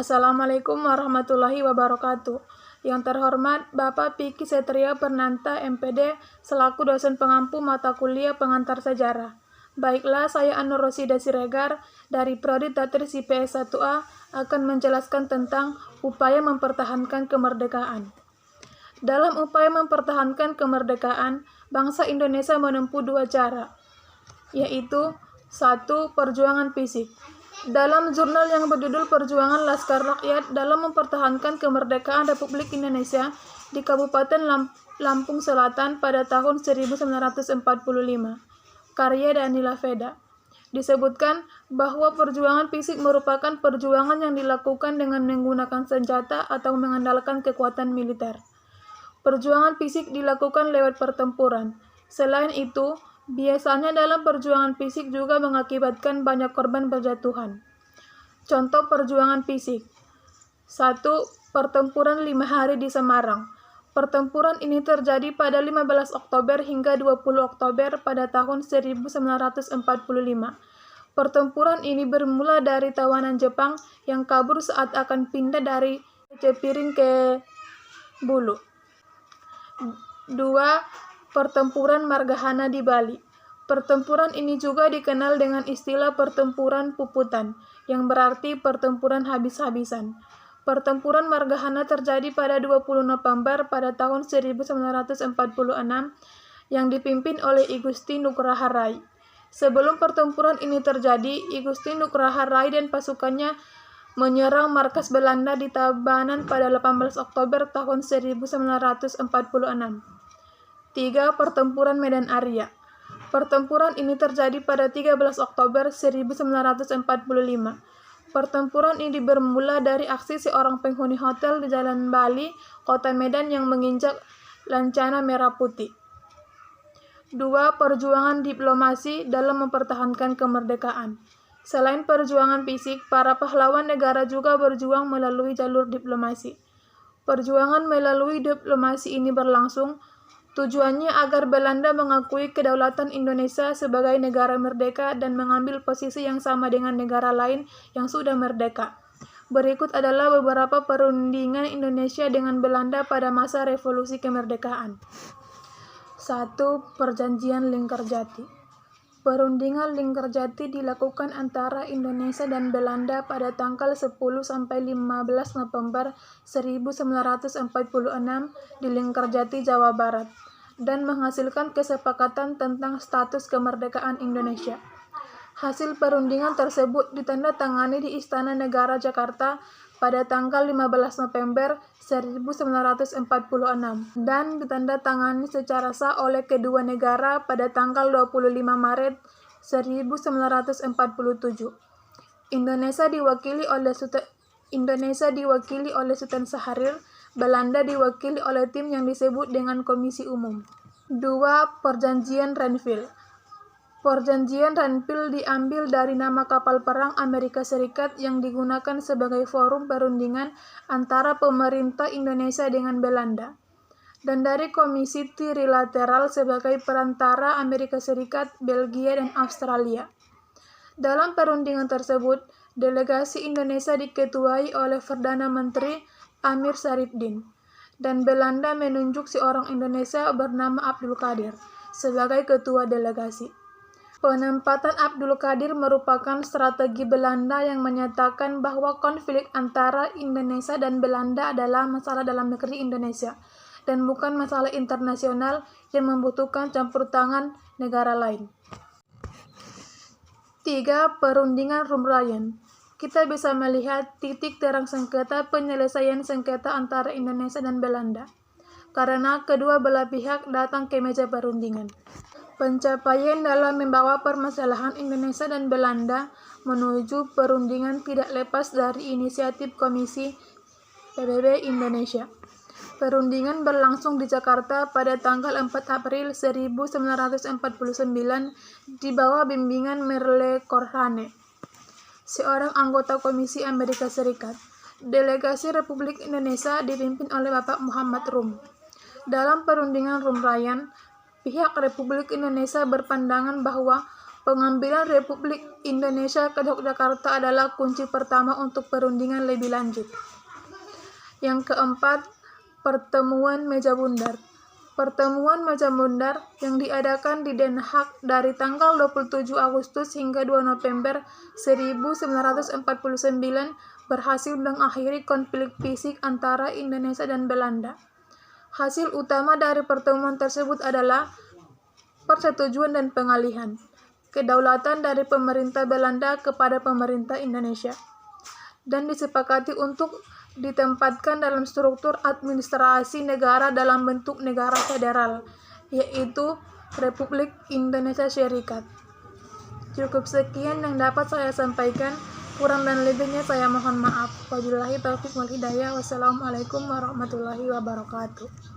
Assalamualaikum warahmatullahi wabarakatuh. Yang terhormat Bapak Piki Setria Pernanta, MPD, selaku dosen pengampu mata kuliah pengantar sejarah. Baiklah, saya Anur Rosida Siregar dari Prodi Tatris IPS 1A akan menjelaskan tentang upaya mempertahankan kemerdekaan. Dalam upaya mempertahankan kemerdekaan, bangsa Indonesia menempuh dua cara, yaitu 1. Perjuangan fisik. Dalam jurnal yang berjudul Perjuangan Laskar Rakyat dalam mempertahankan kemerdekaan Republik Indonesia di Kabupaten Lampung Selatan pada tahun 1945, karya Danila Veda, disebutkan bahwa perjuangan fisik merupakan perjuangan yang dilakukan dengan menggunakan senjata atau mengandalkan kekuatan militer. Perjuangan fisik dilakukan lewat pertempuran. Selain itu, biasanya dalam perjuangan fisik juga mengakibatkan banyak korban berjatuhan. Contoh perjuangan fisik. 1. Pertempuran 5 hari di Semarang. Pertempuran ini terjadi pada 15 Oktober hingga 20 Oktober pada tahun 1945. Pertempuran ini bermula dari tawanan Jepang yang kabur saat akan pindah dari Cepiring ke Bulu. 2. Pertempuran Margahana di Bali. Pertempuran ini juga dikenal dengan istilah pertempuran puputan, yang berarti pertempuran habis-habisan. Pertempuran Margahana terjadi pada 20 November pada tahun 1946 yang dipimpin oleh I Gusti Nugraha Rai. Sebelum pertempuran ini terjadi, I Gusti Nugraha Rai dan pasukannya menyerang markas Belanda di Tabanan pada 18 Oktober tahun 1946. 3. Pertempuran Medan Area. Pertempuran ini terjadi pada 13 Oktober 1945. Pertempuran ini bermula dari aksi seorang penghuni hotel di Jalan Bali, Kota Medan yang menginjak lancana merah putih. 2. Perjuangan diplomasi dalam mempertahankan kemerdekaan. Selain perjuangan fisik, para pahlawan negara juga berjuang melalui jalur diplomasi. Perjuangan melalui diplomasi ini berlangsung tujuannya agar Belanda mengakui kedaulatan Indonesia sebagai negara merdeka dan mengambil posisi yang sama dengan negara lain yang sudah merdeka. Berikut adalah beberapa perundingan Indonesia dengan Belanda pada masa revolusi kemerdekaan. 1. Perjanjian Lingkarjati. Perundingan Lingkarjati dilakukan antara Indonesia dan Belanda pada tanggal 10 sampai 15 November 1946 di Lingkarjati, Jawa Barat, dan menghasilkan kesepakatan tentang status kemerdekaan Indonesia. Hasil perundingan tersebut ditandatangani di Istana Negara Jakarta pada tanggal 15 November 1946 dan ditandatangani secara sah oleh kedua negara pada tanggal 25 Maret 1947. Indonesia diwakili oleh Sultan Syahrir, Belanda diwakili oleh tim yang disebut dengan Komisi Umum. 2. Perjanjian Renville. Perjanjian Renville diambil dari nama kapal perang Amerika Serikat yang digunakan sebagai forum perundingan antara pemerintah Indonesia dengan Belanda, dan dari Komisi Trilateral sebagai perantara Amerika Serikat, Belgia, dan Australia. Dalam perundingan tersebut, delegasi Indonesia diketuai oleh Perdana Menteri Amir Syarifdin, dan Belanda menunjuk seorang Indonesia bernama Abdul Qadir sebagai ketua delegasi. Penempatan Abdul Qadir merupakan strategi Belanda yang menyatakan bahwa konflik antara Indonesia dan Belanda adalah masalah dalam negeri Indonesia dan bukan masalah internasional yang membutuhkan campur tangan negara lain. 3. Perundingan Rumrayan. Kita bisa melihat titik terang sengketa penyelesaian sengketa antara Indonesia dan Belanda, karena kedua belah pihak datang ke meja perundingan. Pencapaian dalam membawa permasalahan Indonesia dan Belanda menuju perundingan tidak lepas dari inisiatif Komisi PBB Indonesia. Perundingan berlangsung di Jakarta pada tanggal 4 April 1949 di bawah bimbingan Merle Korhane, seorang anggota Komisi Amerika Serikat. Delegasi Republik Indonesia dipimpin oleh Bapak Muhammad Rum. Dalam perundingan Rumrayan, pihak Republik Indonesia berpandangan bahwa Pengambilan Republik Indonesia ke Yogyakarta adalah kunci pertama untuk perundingan lebih lanjut. Yang keempat, pertemuan meja bundar. Pertemuan meja bundar yang diadakan di Den Haag dari tanggal 27 Agustus hingga 2 November 1949 berhasil mengakhiri konflik fisik antara Indonesia dan Belanda. Hasil utama dari pertemuan tersebut adalah persetujuan dan pengalihan kedaulatan dari pemerintah Belanda kepada pemerintah Indonesia, dan disepakati untuk ditempatkan dalam struktur administrasi negara dalam bentuk negara federal, yaitu Republik Indonesia Serikat. Cukup sekian yang dapat saya sampaikan, kurang dan lebihnya saya mohon maaf. Wabillahi taufiq wal hidayah. Wassalamualaikum warahmatullahi wabarakatuh.